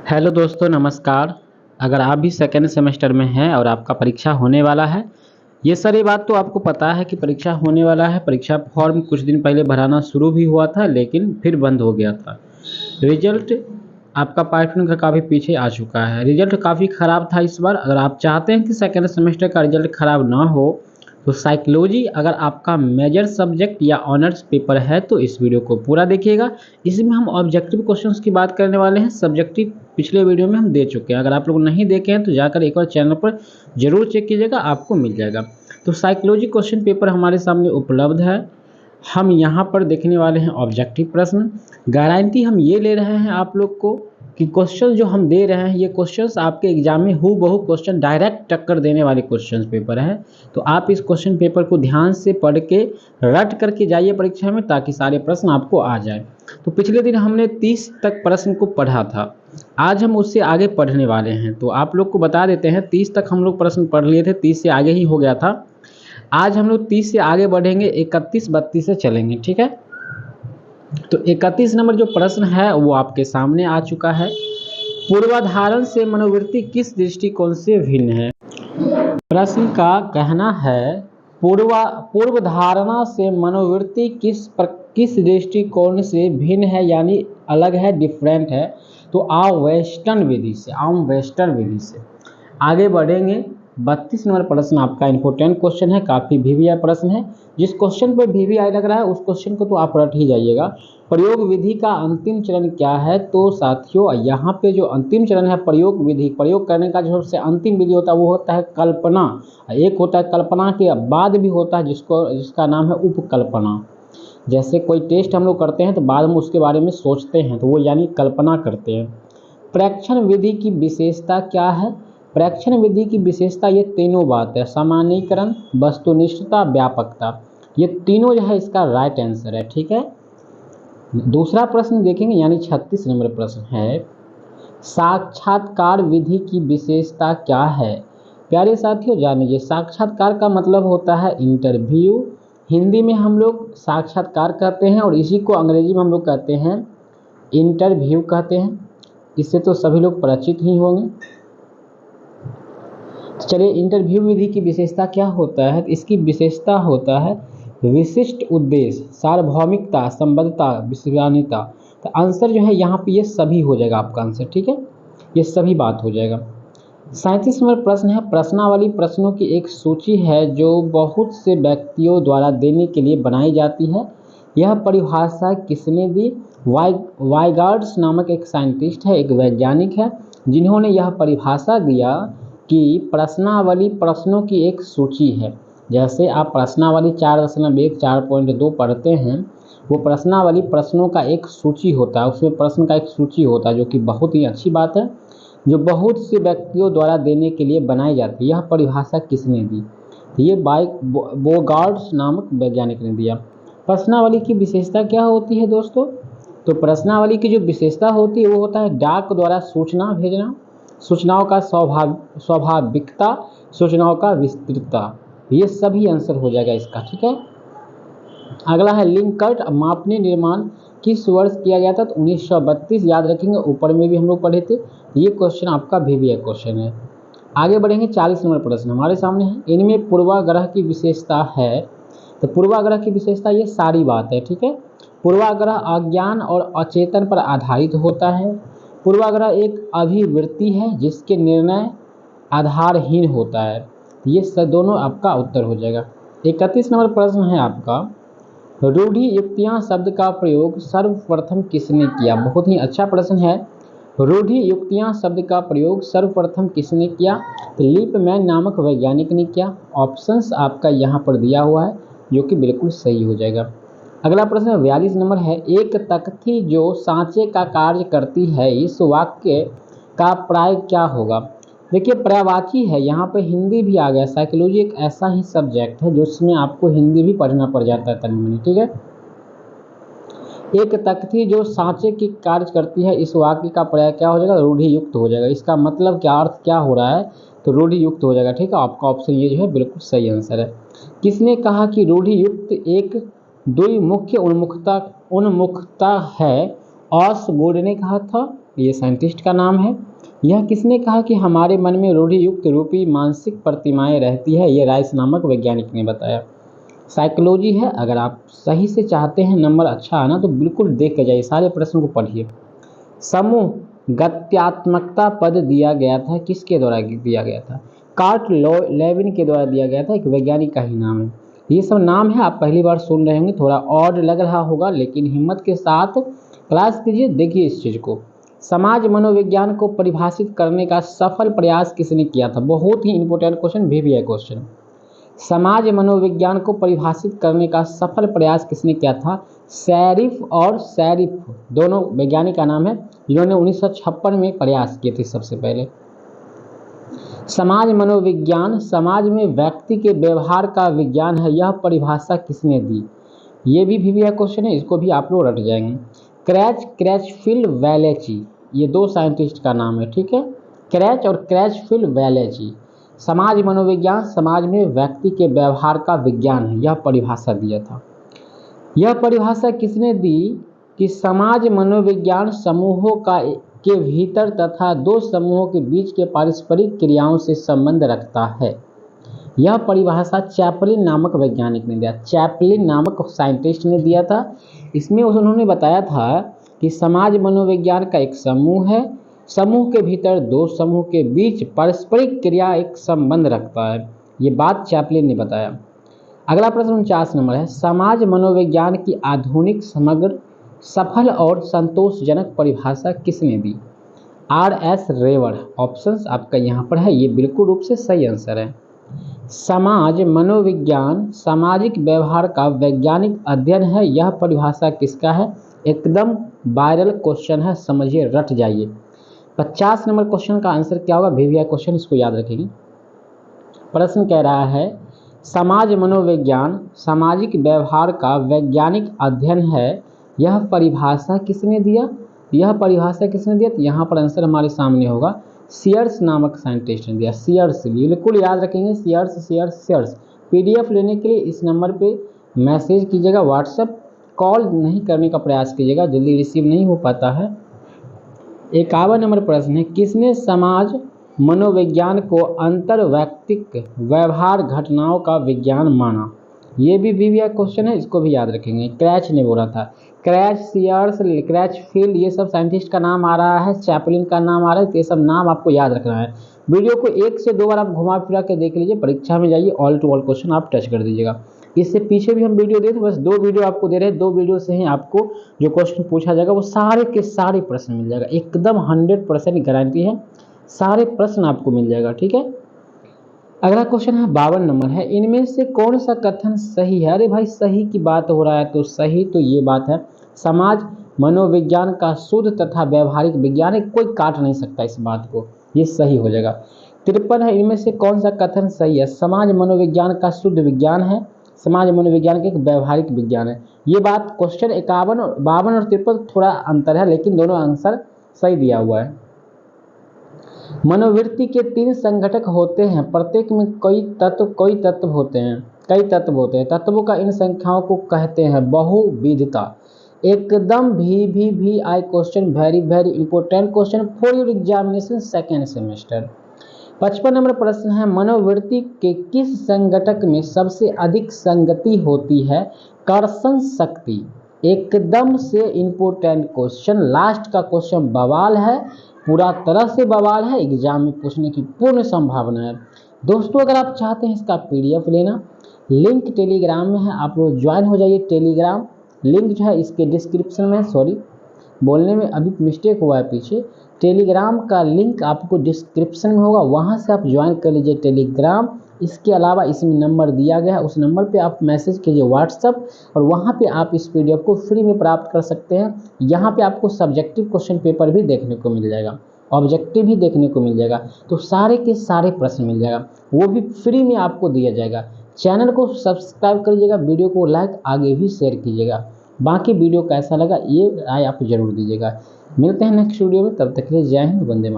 Hello दोस्तों, नमस्कार। अगर आप भी सेकेंड सेमेस्टर में हैं और आपका परीक्षा होने वाला है, ये सारी बात तो आपको पता है कि परीक्षा होने वाला है। परीक्षा फॉर्म कुछ दिन पहले भराना शुरू भी हुआ था, लेकिन फिर बंद हो गया था। रिजल्ट आपका पाइपलाइन का काफ़ी पीछे आ चुका है। रिजल्ट काफ़ी ख़राब था इस बार। अगर आप चाहते हैं कि सेकेंड सेमेस्टर का रिजल्ट ख़राब ना हो, तो साइकोलॉजी अगर आपका मेजर सब्जेक्ट या ऑनर्स पेपर है तो इस वीडियो को पूरा देखिएगा। इसमें हम ऑब्जेक्टिव क्वेश्चंस की बात करने वाले हैं। सब्जेक्टिव पिछले वीडियो में हम दे चुके हैं। अगर आप लोग नहीं देखे हैं तो जाकर एक बार चैनल पर जरूर चेक कीजिएगा, आपको मिल जाएगा। तो साइकोलॉजी क्वेश्चन पेपर हमारे सामने उपलब्ध है। हम यहाँ पर देखने वाले हैं ऑब्जेक्टिव प्रश्न। गारंटी हम ये ले रहे हैं आप लोग को कि क्वेश्चन जो हम दे रहे हैं, ये क्वेश्चंस आपके एग्जाम में हूबहू क्वेश्चन डायरेक्ट टक्कर देने वाले क्वेश्चन पेपर है। तो आप इस क्वेश्चन पेपर को ध्यान से पढ़ के रट करके जाइए परीक्षा में, ताकि सारे प्रश्न आपको आ जाए। तो पिछले दिन हमने 30 तक प्रश्न को पढ़ा था। आज हम उससे आगे पढ़ने वाले हैं। तो आप लोग को बता देते हैं, 30 तक हम लोग प्रश्न पढ़ लिए थे, 30 से आगे ही हो गया था। आज हम लोग 30 से आगे बढ़ेंगे, 31-32 से चलेंगे, ठीक है। तो 31 नंबर जो प्रश्न है वो आपके सामने आ चुका है। पूर्वाधारण से मनोवृत्ति किस दृष्टिकोण से भिन्न है? प्रश्न का कहना है पूर्व धारणा से मनोवृत्ति किस दृष्टिकोण से भिन्न है, यानी अलग है, डिफरेंट है। तो आओ वेस्टर्न विधि से आगे बढ़ेंगे। 32 नंबर प्रश्न आपका इंपॉर्टेंट क्वेश्चन है, काफ़ी वीवीआई प्रश्न है। जिस क्वेश्चन पर वीवीआई लग रहा है उस क्वेश्चन को तो आप रट ही जाइएगा। प्रयोग विधि का अंतिम चरण क्या है? तो साथियों, यहाँ पे जो अंतिम चरण है प्रयोग विधि, प्रयोग करने का जो सबसे अंतिम विधि होता है वो होता है कल्पना। एक होता है कल्पना के बाद भी होता है जिसका नाम है उपकल्पना। जैसे कोई टेस्ट हम लोग करते हैं तो बाद में उसके बारे में सोचते हैं, तो वो यानी कल्पना करते हैं। प्रेक्षण विधि की विशेषता क्या है? प्रेक्षण विधि की विशेषता ये तीनों बात है: सामान्यीकरण, वस्तुनिष्ठता, व्यापकता। ये तीनों जो है इसका राइट आंसर है, ठीक है। दूसरा प्रश्न देखेंगे, यानी 36 नंबर प्रश्न है, साक्षात्कार विधि की विशेषता क्या है? प्यारे साथियों जानिए, साक्षात्कार का मतलब होता है इंटरव्यू। हिंदी में हम लोग साक्षात्कार कहते हैं और इसी को अंग्रेजी में हम लोग कहते हैं इंटरव्यू कहते हैं। इससे तो सभी लोग परिचित ही होंगे। चलिए, इंटरव्यू विधि की विशेषता क्या होता है? इसकी विशेषता होता है विशिष्ट उद्देश्य, सार्वभौमिकता, संबद्धता, विश्वसनीयता। तो आंसर जो है यहाँ पे ये सभी हो जाएगा आपका आंसर, ठीक है। ये सभी बात हो जाएगा। 37 नंबर प्रश्न है, प्रश्नावली प्रश्नों की एक सूची है जो बहुत से व्यक्तियों द्वारा देने के लिए बनाई जाती है। यह परिभाषा किसने दी? वाइगार्ड्स नामक एक साइंटिस्ट है, एक वैज्ञानिक है, जिन्होंने यह परिभाषा दिया कि प्रश्नावली प्रश्नों की एक सूची है। जैसे आप प्रश्नावली 4.1, 4.2 पढ़ते हैं, वो प्रश्नावली प्रश्नों का एक सूची होता है, उसमें प्रश्न का एक सूची होता है, जो कि बहुत ही अच्छी बात है, जो बहुत से व्यक्तियों द्वारा देने के लिए बनाई जाती है। यह परिभाषा किसने दी? ये वाइगार्ड्स नामक वैज्ञानिक ने दिया। प्रश्नावली की विशेषता क्या होती है दोस्तों? तो प्रश्नावली की जो विशेषता होती है वो होता है डाक द्वारा सूचना भेजना, सूचनाओं का स्वाभाविकता, सूचनाओं का विस्तृतता। ये सभी आंसर हो जाएगा इसका, ठीक है। अगला है लिंकर्ट मापनीय निर्माण किस वर्ष किया गया था? तो 1932, याद रखेंगे, ऊपर में भी हम लोग पढ़े थे। ये क्वेश्चन आपका वीवीआई क्वेश्चन है। आगे बढ़ेंगे, 40 नंबर प्रश्न हमारे सामने है, इनमें पूर्वाग्रह की विशेषता है। तो पूर्वाग्रह की विशेषता ये सारी बात है, ठीक है। पूर्वाग्रह अज्ञान और अचेतन पर आधारित होता है। पूर्वाग्रह एक अभिवृत्ति है जिसके निर्णय आधारहीन होता है। ये दोनों आपका उत्तर हो जाएगा। 31 नंबर प्रश्न है आपका, रूढ़ि युक्तियाँ शब्द का प्रयोग सर्वप्रथम किसने किया? बहुत ही अच्छा प्रश्न है। रूढ़ि युक्तियाँ शब्द का प्रयोग सर्वप्रथम किसने किया? तो लिपमैन नामक वैज्ञानिक ने किया। ऑप्शंस आपका यहाँ पर दिया हुआ है, जो कि बिल्कुल सही हो जाएगा। अगला प्रश्न 42 नंबर है, एक तख्ती जो सांचे का कार्य करती है, इस वाक्य का प्राय क्या होगा? देखिए, पर्यायवाची है, यहाँ पे हिंदी भी आ गया। साइकोलॉजी एक ऐसा ही सब्जेक्ट है जिसमें आपको हिंदी भी पढ़ना पड़ जाता है तनी मनी, ठीक है। एक तख्ती जो सांचे की कार्य करती है, इस वाक्य का पर्याय क्या हो जाएगा? रूढ़ि युक्त हो जाएगा। इसका मतलब क्या, अर्थ क्या हो रहा है? तो रूढ़ि युक्त हो जाएगा, ठीक है। आपका ऑप्शन ये जो है बिल्कुल सही आंसर है। किसने कहा कि रूढ़ि युक्त एक द्विमुख्य उन्मुखता है? ऑसबोर्ड ने कहा था। ये साइंटिस्ट का नाम है। यह किसने कहा कि हमारे मन में रूढ़ियुक्त रूपी मानसिक प्रतिमाएं रहती है, ये राइस नामक वैज्ञानिक ने बताया। साइकोलॉजी है। अगर आप सही से चाहते हैं नंबर अच्छा आना तो बिल्कुल देख के जाइए, सारे प्रश्न को पढ़िए। समूह गत्यात्मकता पद दिया गया था, किसके द्वारा दिया गया था? कार्ल लेविन के द्वारा दिया गया था, एक वैज्ञानिक का ही नाम है। ये सब नाम है, आप पहली बार सुन रहे होंगे, थोड़ा ऑड लग रहा होगा, लेकिन हिम्मत के साथ क्लास कीजिए, देखिए इस चीज़ को। समाज मनोविज्ञान को परिभाषित करने का सफल प्रयास किसने किया था? बहुत ही इंपॉर्टेंट क्वेश्चन भी है क्वेश्चन। समाज मनोविज्ञान को परिभाषित करने का सफल प्रयास किसने किया था? सैरिफ और सैरिफ दोनों वैज्ञानिक का नाम है, जिन्होंने 1956 में प्रयास किए थे सबसे पहले। समाज मनोविज्ञान समाज में व्यक्ति के व्यवहार का विज्ञान है, यह परिभाषा किसने दी? ये भी वीवीआई क्वेश्चन है, इसको भी आप लोग रट जाएंगे। क्रैचफील्ड वैलेची, ये दो साइंटिस्ट का नाम है, ठीक है। क्रैच और क्रैचफील्ड वैलेची। समाज मनोविज्ञान समाज में व्यक्ति के व्यवहार का विज्ञान है, यह परिभाषा दिया था। यह परिभाषा किसने दी कि समाज मनोविज्ञान समूहों के भीतर तथा दो समूहों के बीच के पारस्परिक क्रियाओं से संबंध रखता है। यह परिभाषा चैपलिन नामक वैज्ञानिक ने दिया, चैपलिन नामक साइंटिस्ट ने दिया था। इसमें उन्होंने बताया था कि समाज मनोविज्ञान का एक समूह है, समूह के भीतर दो समूह के बीच पारस्परिक क्रिया एक संबंध रखता है, ये बात चैपलिन ने बताया। अगला प्रश्न 49 नंबर है, समाज मनोविज्ञान की आधुनिक समग्र सफल और संतोषजनक परिभाषा किसने दी? R.S. रेवर। ऑप्शंस आपका यहाँ पर है, ये बिल्कुल रूप से सही आंसर है। समाज मनोविज्ञान सामाजिक व्यवहार का वैज्ञानिक अध्ययन है, यह परिभाषा किसका है? एकदम वायरल क्वेश्चन है, समझिए, रट जाइए। 50 नंबर क्वेश्चन का आंसर क्या होगा? वीवीआई क्वेश्चन, इसको याद रखेंगे। प्रश्न कह रहा है, समाज मनोविज्ञान सामाजिक व्यवहार का वैज्ञानिक अध्ययन है, यह परिभाषा किसने दिया? यह परिभाषा किसने दिया? तो यहाँ पर आंसर हमारे सामने होगा, सीयर्स नामक साइंटिस्ट ने दिया। सीयर्स, बिल्कुल याद रखेंगे, सीयर्स। पीडीएफ लेने के लिए इस नंबर पे मैसेज कीजिएगा, व्हाट्सएप कॉल नहीं करने का प्रयास कीजिएगा, जल्दी रिसीव नहीं हो पाता है। 51 नंबर प्रश्न है, किसने समाज मनोविज्ञान को अंतर्वैयक्तिक व्यवहार घटनाओं का विज्ञान माना? ये भी वीवीआई क्वेश्चन है, इसको भी याद रखेंगे। क्रैच ने बोला था। क्रैच, सीयर्स, क्रैचफील्ड, ये सब साइंटिस्ट का नाम आ रहा है, चैपलिन का नाम आ रहा है, तो ये सब नाम आपको याद रखना है। वीडियो को 1 से 2 बार आप घुमा फिरा के देख लीजिए, परीक्षा में जाइए ऑल टू ऑल क्वेश्चन आप टच कर दीजिएगा। इससे पीछे भी हम वीडियो दे, बस 2 वीडियो आपको दे रहे हैं, 2 वीडियो से ही आपको जो क्वेश्चन पूछा जाएगा वो सारे के सारे प्रश्न मिल जाएगा, एकदम 100% गारंटी है, सारे प्रश्न आपको मिल जाएगा, ठीक है। अगला क्वेश्चन है 52 नंबर है, इनमें से कौन सा कथन सही है? अरे भाई, सही की बात हो रहा है तो सही तो ये बात है, समाज मनोविज्ञान का शुद्ध तथा व्यवहारिक विज्ञान है, कोई काट नहीं सकता इस बात को, ये सही हो जाएगा। 53 है, इनमें से कौन सा कथन सही है? समाज मनोविज्ञान का शुद्ध विज्ञान है, समाज मनोविज्ञान का एक व्यवहारिक विज्ञान है, ये बात क्वेश्चन 52 और 53 थोड़ा अंतर है, लेकिन दोनों आंसर सही दिया हुआ है। मनोवृत्ति के 3 संघटक होते हैं, प्रत्येक में कई तत्व होते हैं, तत्वों का इन संख्याओं को कहते हैं बहुविधता। एकदम VVVI question, very very important question for your examination second semester. 55 number प्रश्न है, मनोवृत्ति के किस संघटक में सबसे अधिक संगति होती है? कर्षण शक्ति। एकदम से इंपॉर्टेंट क्वेश्चन, लास्ट का क्वेश्चन बवाल है, पूरा तरह से बवाल है, एग्जाम में पूछने की पूर्ण संभावना है। दोस्तों, अगर आप चाहते हैं इसका PDF लेना, लिंक टेलीग्राम में है, आप लोग ज्वाइन हो जाइए टेलीग्राम, लिंक जो है इसके डिस्क्रिप्शन में, सॉरी बोलने में अभी मिस्टेक हुआ है पीछे, टेलीग्राम का लिंक आपको डिस्क्रिप्शन में होगा, वहाँ से आप ज्वाइन कर लीजिए टेलीग्राम। इसके अलावा इसमें नंबर दिया गया है, उस नंबर पे आप मैसेज कीजिए व्हाट्सअप, और वहाँ पे आप इस PDF को फ्री में प्राप्त कर सकते हैं। यहाँ पे आपको सब्जेक्टिव क्वेश्चन पेपर भी देखने को मिल जाएगा, ऑब्जेक्टिव भी देखने को मिल जाएगा, तो सारे के सारे प्रश्न मिल जाएगा, वो भी फ्री में आपको दिया जाएगा। चैनल को सब्सक्राइब करिएगा, वीडियो को लाइक आगे भी शेयर कीजिएगा। बाकी वीडियो कैसा लगा ये राय आप जरूर दीजिएगा। मिलते हैं नेक्स्ट वीडियो में, तब तक के लिए जय हिंद, वंदे मातरम।